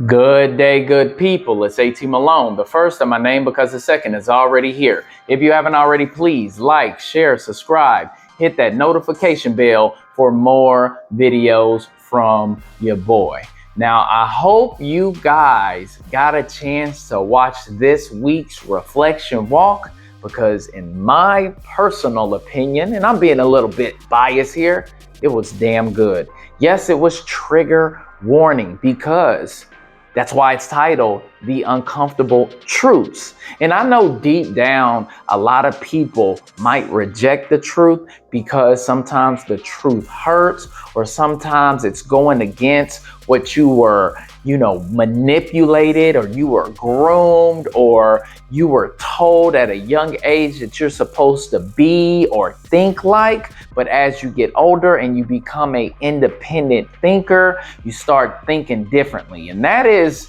Good day, good people. It's AT Malone, the first of my name because the second is already here. If you haven't already, please like, share, subscribe, hit that notification bell for more videos from your boy. Now, I hope you guys got a chance to watch this week's reflection walk because in my personal opinion, and I'm being a little bit biased here, it was damn good. Yes, it was trigger warning because that's why it's titled The Uncomfortable Truths. And I know deep down, a lot of people might reject the truth because sometimes the truth hurts, or sometimes it's going against what you were, manipulated, or you were groomed, or you were told at a young age that you're supposed to be or think like. But as you get older and you become an independent thinker, you start thinking differently. And that is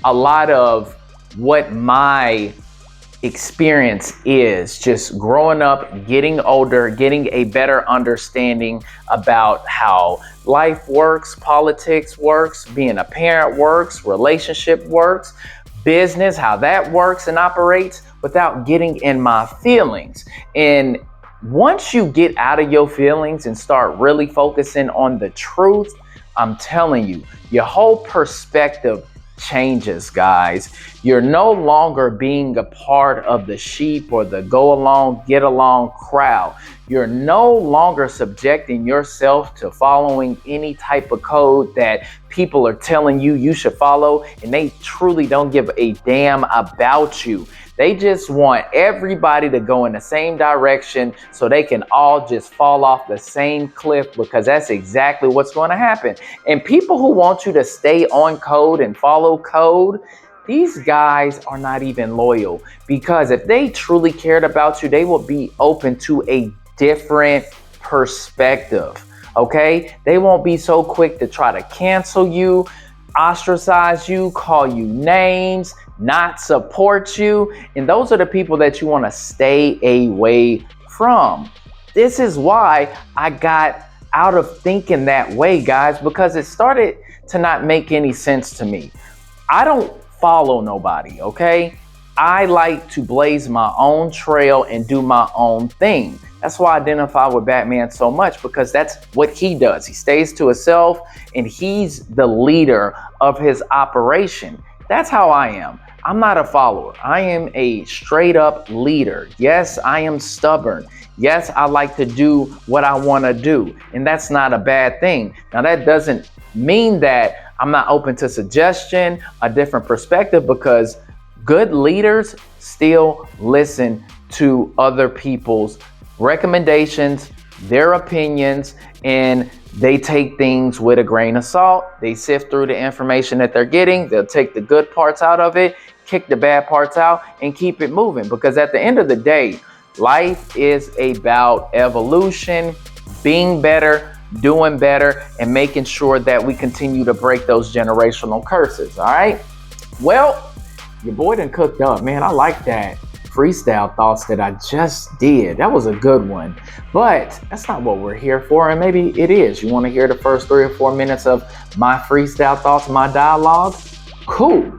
a lot of what my experience is, just growing up, getting older, getting a better understanding about how life works, politics works, being a parent works, relationship works, business, how that works and operates without getting in my feelings. And once you get out of your feelings and start really focusing on the truth, I'm telling you, your whole perspective changes, guys. You're no longer being a part of the sheep or the go along, get along crowd. You're no longer subjecting yourself to following any type of code that people are telling you should follow, and they truly don't give a damn about you. They just want everybody to go in the same direction so they can all just fall off the same cliff, because that's exactly what's going to happen. And people who want you to stay on code and follow code, these guys are not even loyal, because if they truly cared about you, they would be open to a different perspective. Okay? They won't be so quick to try to cancel you, ostracize you, call you names, not support you. And those are the people that you want to stay away from. This is why I got out of thinking that way, guys, because it started to not make any sense to me. I don't follow nobody, okay? I like to blaze my own trail and do my own thing. That's why I identify with Batman so much, because that's what he does. He stays to himself and he's the leader of his operation. That's how I am. I'm not a follower. I am a straight up leader. Yes, I am stubborn. Yes, I like to do what I want to do. And that's not a bad thing. Now, that doesn't mean that I'm not open to suggestion, a different perspective, because good leaders still listen to other people's recommendations, their opinions, and they take things with a grain of salt. They sift through the information that they're getting. They'll take the good parts out of it, kick the bad parts out, and keep it moving. Because at the end of the day, life is about evolution, being better, doing better, and making sure that we continue to break those generational curses. All right? Well, your boy done cooked up, man. I like that freestyle thoughts that I just did. That was a good one. But that's not what we're here for. And maybe it is. You want to hear the first 3 or 4 minutes of my freestyle thoughts, my dialogue? Cool.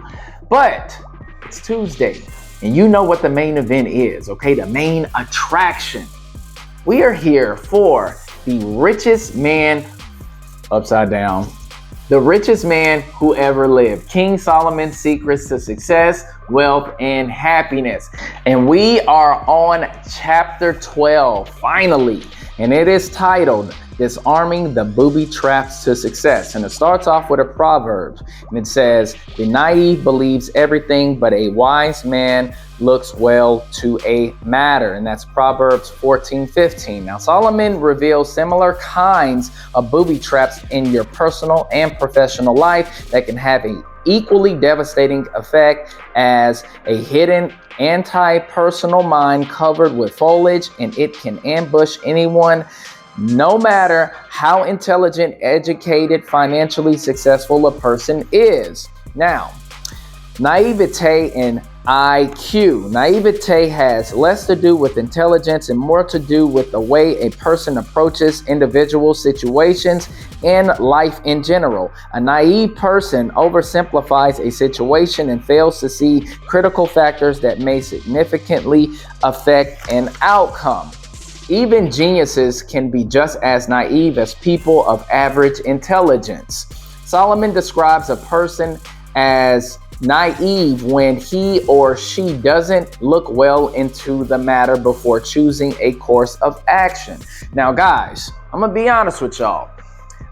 But it's Tuesday, and you know what the main event is, okay? The main attraction. We are here for the richest man, upside down, the richest man who ever lived. King Solomon's Secrets to Success, Wealth, and Happiness. And we are on chapter 12, finally. And it is titled, Disarming the Booby Traps to Success. And it starts off with a proverb. And it says, the naive believes everything, but a wise man looks well to a matter. And that's Proverbs 14:15. Now, Solomon reveals similar kinds of booby traps in your personal and professional life that can have an equally devastating effect as a hidden anti-personal mind covered with foliage, and it can ambush anyone, no matter how intelligent, educated, financially successful a person is. Now, Naivete and IQ. Naivete has less to do with intelligence and more to do with the way a person approaches individual situations and life in general. A naive person oversimplifies a situation and fails to see critical factors that may significantly affect an outcome. Even geniuses can be just as naive as people of average intelligence. Solomon describes a person as naive when he or she doesn't look well into the matter before choosing a course of action. Now, guys, I'm gonna be honest with y'all.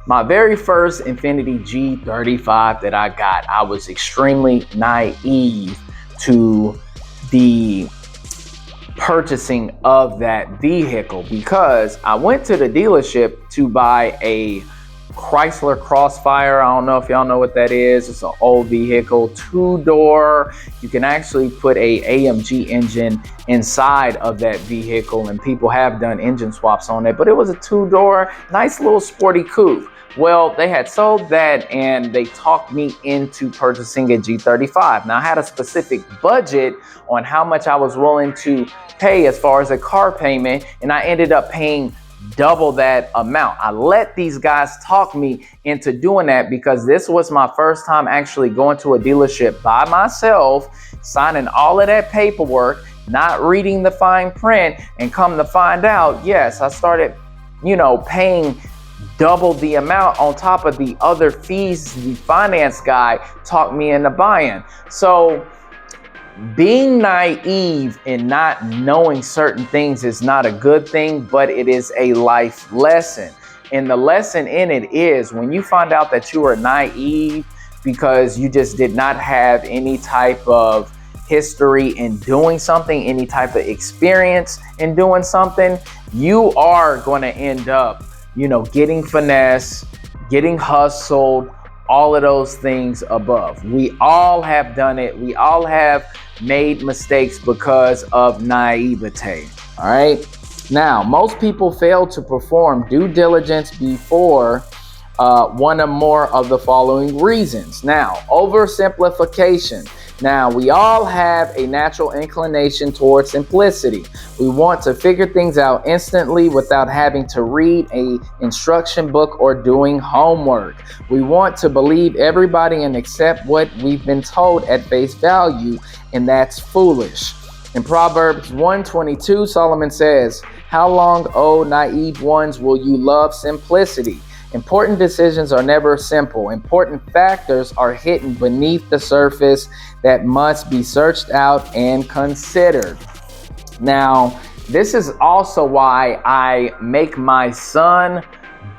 My very first Infiniti G35 that I got, I was extremely naive to the purchasing of that vehicle because I went to the dealership to buy a Chrysler Crossfire. I don't know if y'all know what that is. It's an old vehicle, 2-door. You can actually put a AMG engine inside of that vehicle, and people have done engine swaps on it, but it was a 2-door, nice little sporty coupe. Well, they had sold that and they talked me into purchasing a G35. Now, I had a specific budget on how much I was willing to pay as far as a car payment, and I ended up paying double that amount. I let these guys talk me into doing that because this was my first time actually going to a dealership by myself, signing all of that paperwork, not reading the fine print, and come to find out, yes, I started, paying double the amount on top of the other fees the finance guy talked me into buying. So being naive and not knowing certain things is not a good thing, but it is a life lesson. And the lesson in it is when you find out that you are naive because you just did not have any type of history in doing something, any type of experience in doing something, you are going to end up, getting finesse, getting hustled, all of those things above. We all have done it. We all have made mistakes because of naivete. All right. Now, most people fail to perform due diligence before one or more of the following reasons. Now, oversimplification. Now, we all have a natural inclination towards simplicity. We want to figure things out instantly without having to read an instruction book or doing homework. We want to believe everybody and accept what we've been told at face value, and that's foolish. In Proverbs 1:22, Solomon says, "How long, O naive ones, will you love simplicity?" Important decisions are never simple. Important factors are hidden beneath the surface that must be searched out and considered. Now, this is also why I make my son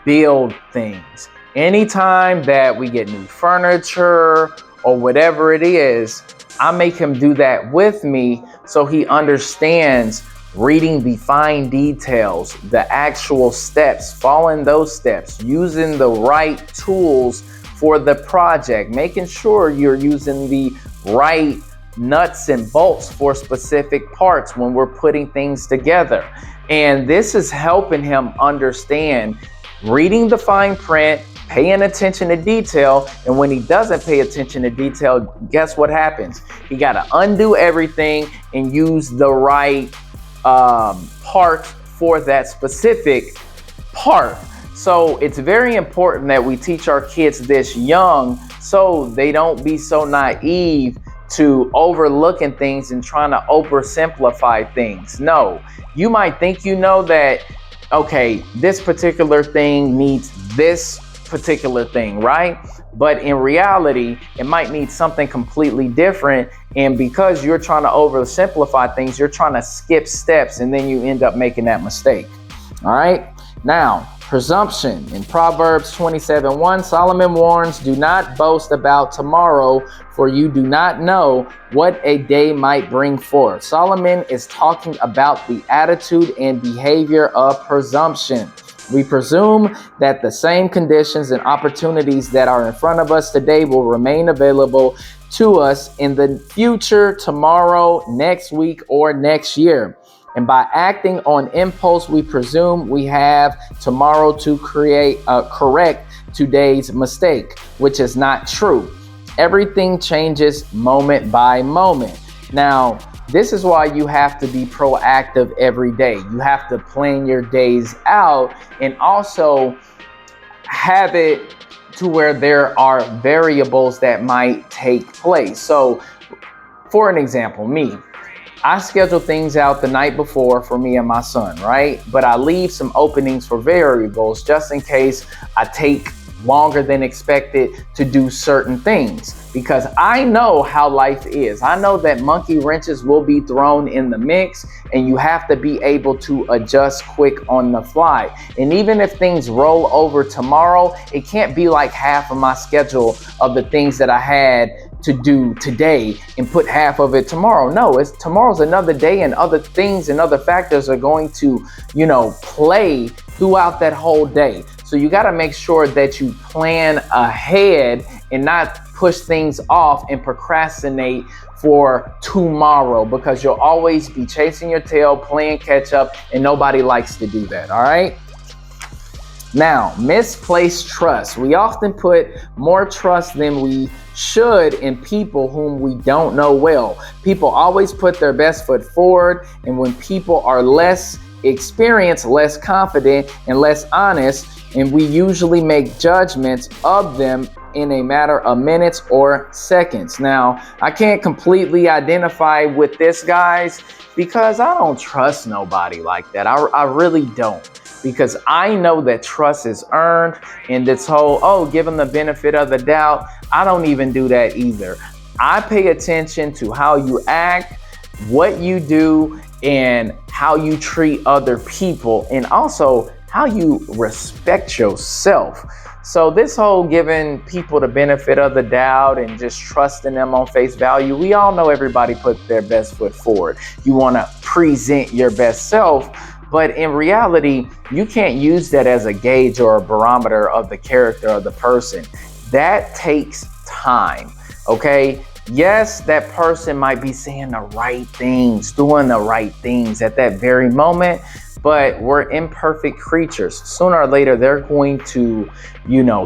build things. Anytime that we get new furniture or whatever it is, I make him do that with me so he understands reading the fine details, the actual steps, following those steps, using the right tools for the project, making sure you're using the right nuts and bolts for specific parts when we're putting things together. And this is helping him understand reading the fine print, paying attention to detail. And when he doesn't pay attention to detail, guess what happens? He got to undo everything and use the right part for that specific part. So it's very important that we teach our kids this young so they don't be so naive to overlooking things and trying to oversimplify things. No, you might think that, okay, this particular thing needs this particular thing, right? But in reality, it might need something completely different. And because you're trying to oversimplify things, you're trying to skip steps, and then you end up making that mistake. All right. Now, presumption. In Proverbs 27:1, Solomon warns, "Do not boast about tomorrow, for you do not know what a day might bring forth." Solomon is talking about the attitude and behavior of presumption. We presume that the same conditions and opportunities that are in front of us today will remain available to us in the future, tomorrow, next week, or next year. And by acting on impulse, we presume we have tomorrow to correct today's mistake, which is not true. Everything changes moment by moment. Now, this is why you have to be proactive every day. You have to plan your days out and also have it to where there are variables that might take place. So, for an example, I schedule things out the night before for me and my son, right? But I leave some openings for variables just in case I take longer than expected to do certain things, because I know how life is. I know that monkey wrenches will be thrown in the mix and you have to be able to adjust quick on the fly. And even if things roll over tomorrow, it can't be like half of my schedule of the things that I had to do today and put half of it tomorrow. No, tomorrow's another day, and other things and other factors are going to, play throughout that whole day. So you got to make sure that you plan ahead and not push things off and procrastinate for tomorrow, because you'll always be chasing your tail, playing catch up, and nobody likes to do that. All right. Now, misplaced trust. We often put more trust than we should in people whom we don't know well. People always put their best foot forward, and when people are less experienced, less confident, and less honest, and we usually make judgments of them in a matter of minutes or seconds. Now, I can't completely identify with this, guys, because I don't trust nobody like that. I really don't. Because I know that trust is earned, and this whole, give them the benefit of the doubt, I don't even do that either. I pay attention to how you act, what you do, and how you treat other people, and also how you respect yourself. So this whole giving people the benefit of the doubt and just trusting them on face value, we all know everybody put their best foot forward. You want to present your best self, but in reality, you can't use that as a gauge or a barometer of the character of the person. That takes time, okay? Yes, that person might be saying the right things, doing the right things at that very moment, but we're imperfect creatures. Sooner or later, they're going to,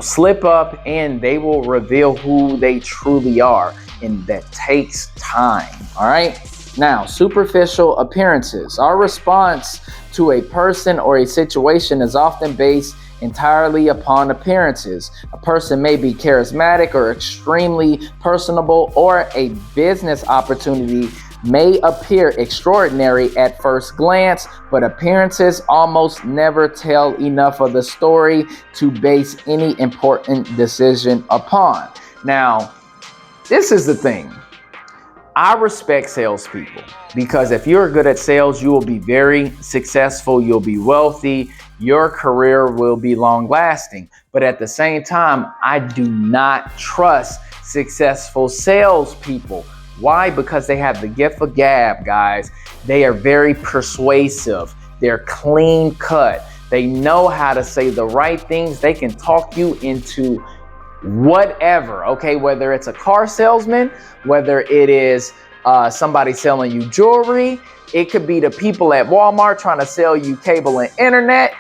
slip up, and they will reveal who they truly are. And that takes time, all right? Now, superficial appearances. Our response to a person or a situation is often based entirely upon appearances. A person may be charismatic or extremely personable, or a business opportunity may appear extraordinary at first glance, but appearances almost never tell enough of the story to base any important decision upon. Now, this is the thing. I respect salespeople, because if you're good at sales, you will be very successful. You'll be wealthy. Your career will be long lasting. But at the same time, I do not trust successful salespeople. Why? Because they have the gift of gab, guys. They are very persuasive. They're clean cut. They know how to say the right things. They can talk you into whatever, okay? Whether it's a car salesman, whether it is somebody selling you jewelry, it could be the people at Walmart trying to sell you cable and internet.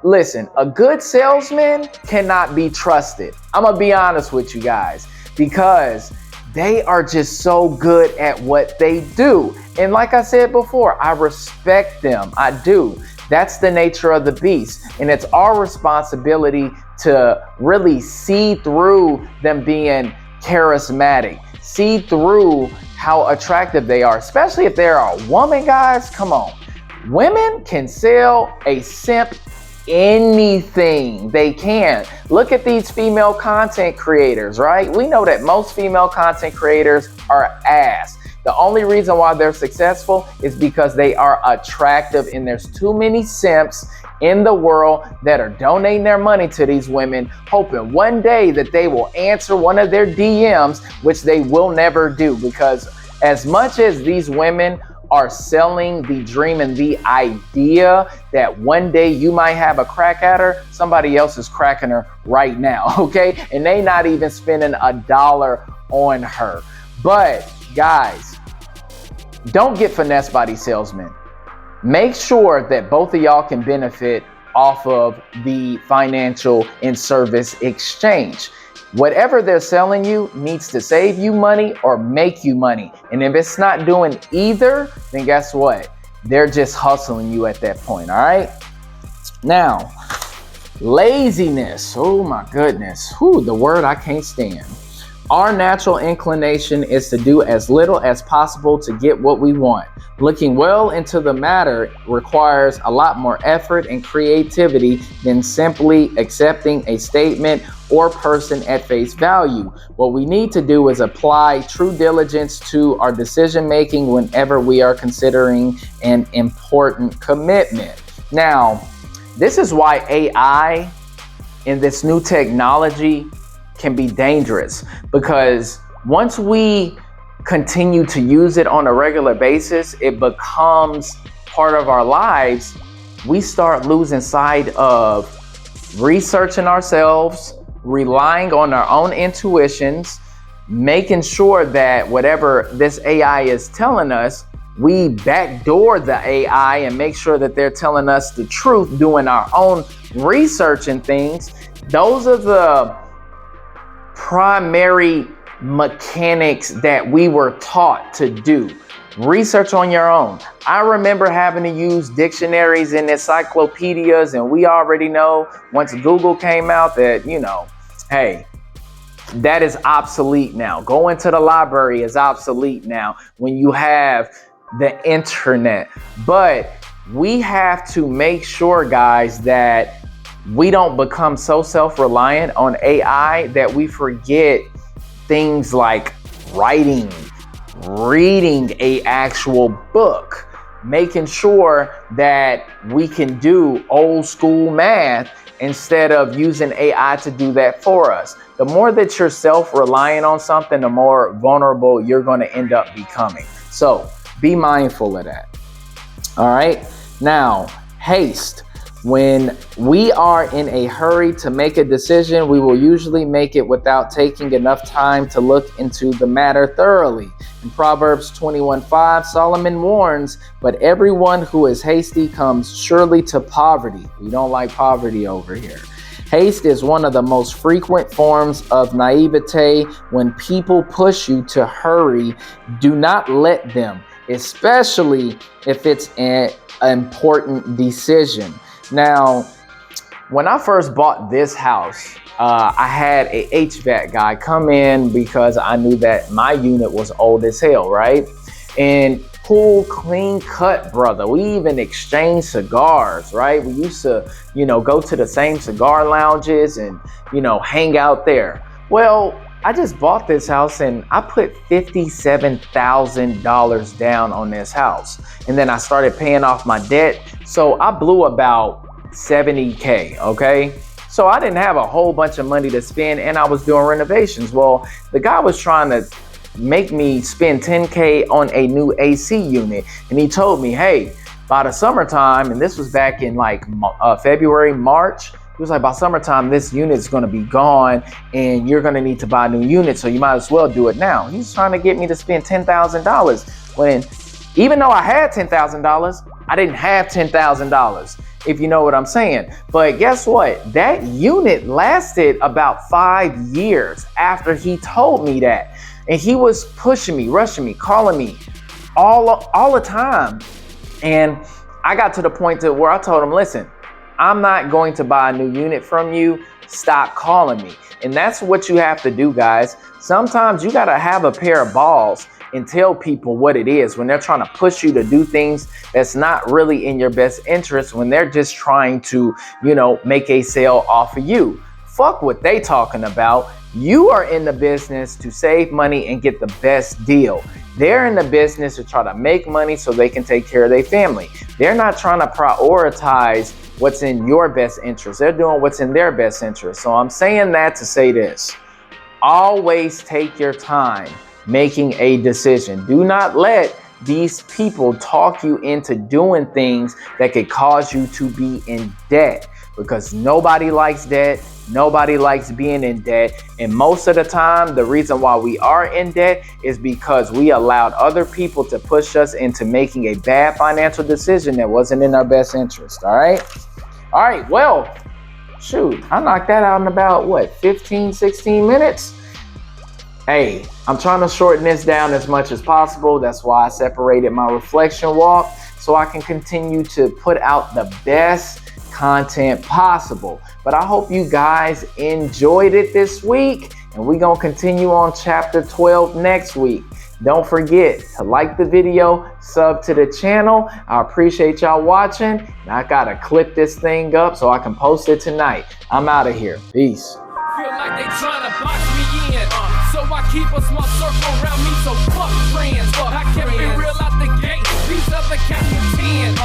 Listen, a good salesman cannot be trusted. I'm gonna be honest with you guys, because they are just so good at what they do. And like I said before, I respect them. I do. That's the nature of the beast. And it's our responsibility to really see through them being charismatic, see through how attractive they are, especially if they're a woman, guys. Come on. Women can sell a simp anything. They can. Look at these female content creators, right? We know that most female content creators are ass. The only reason why they're successful is because they are attractive, and there's too many simps in the world that are donating their money to these women, hoping one day that they will answer one of their DMs, which they will never do, because as much as these women are selling the dream and the idea that one day you might have a crack at her, somebody else is cracking her right now, okay? And they not even spending $1 on her. But guys, don't get finessed by these salesmen. Make sure that both of y'all can benefit off of the financial and service exchange. Whatever they're selling you needs to save you money or make you money. And if it's not doing either, then guess what? They're just hustling you at that point, all right? Now, laziness. Oh my goodness. Whew, the word I can't stand. Our natural inclination is to do as little as possible to get what we want. Looking well into the matter requires a lot more effort and creativity than simply accepting a statement or person at face value. What we need to do is apply true diligence to our decision making whenever we are considering an important commitment. Now, this is why AI and this new technology can be dangerous, because once we continue to use it on a regular basis, it becomes part of our lives. We start losing sight of researching ourselves, relying on our own intuitions, making sure that whatever this AI is telling us, we backdoor the AI and make sure that they're telling us the truth, doing our own research and things. Those are the primary mechanics that we were taught to do. Research on your own. I remember having to use dictionaries and encyclopedias, and we already know once Google came out that, hey, that is obsolete now. Going to the library is obsolete now when you have the internet. But we have to make sure, guys, that we don't become so self-reliant on AI that we forget things like writing, reading a actual book, making sure that we can do old school math instead of using AI to do that for us. The more that you're self-reliant on something, the more vulnerable you're going to end up becoming. So be mindful of that. All right. Now, haste. When we are in a hurry to make a decision, we will usually make it without taking enough time to look into the matter thoroughly. In Proverbs 21:5, Solomon warns, "But everyone who is hasty comes surely to poverty." We don't like poverty over here. Haste is one of the most frequent forms of naivete. When people push you to hurry, do not let them, especially if it's an important decision. Now, when I first bought this house, I had a HVAC guy come in because I knew that my unit was old as hell, right? And cool, clean cut brother. We even exchanged cigars, right? We used to, go to the same cigar lounges and, hang out there. Well, I just bought this house and I put $57,000 down on this house. And then I started paying off my debt. So I blew about $70K, okay? So I didn't have a whole bunch of money to spend and I was doing renovations. Well, the guy was trying to make me spend $10K on a new AC unit. And he told me, hey, by the summertime, and this was back in like February, March, he was like, by summertime, this unit's going to be gone and you're going to need to buy a new unit. So you might as well do it now. He's trying to get me to spend $10,000 when even though I had $10,000, I didn't have $10,000, if you know what I'm saying. But guess what? That unit lasted about 5 years after he told me that. And he was pushing me, rushing me, calling me all the time. And I got to the point to where I told him, listen, I'm not going to buy a new unit from you. Stop calling me. And that's what you have to do, guys. Sometimes you got to have a pair of balls and tell people what it is when they're trying to push you to do things that's not really in your best interest, when they're just trying to, make a sale off of you. Fuck what they talking about. You are in the business to save money and get the best deal. They're in the business to try to make money so they can take care of their family. They're not trying to prioritize what's in your best interest. They're doing what's in their best interest. So I'm saying that to say this. Always take your time making a decision. Do not let these people talk you into doing things that could cause you to be in debt, because nobody likes debt. Nobody likes being in debt. And most of the time, the reason why we are in debt is because we allowed other people to push us into making a bad financial decision that wasn't in our best interest. All right. Well, Shoot, I knocked that out in about, what, 15, 16 minutes? Hey, I'm trying to shorten this down as much as possible. That's why I separated my reflection walk, so I can continue to put out the best content possible. But I hope you guys enjoyed it this week, and we're going to continue on chapter 12 next week. Don't forget to like the video, sub to the channel. I appreciate y'all watching. And I got to clip this thing up so I can post it tonight. I'm out of here. Peace. Feel like they trying to box me in, so I keep a small circle around me, so fuck friends. I kept it real out the gate, these other cats pretend.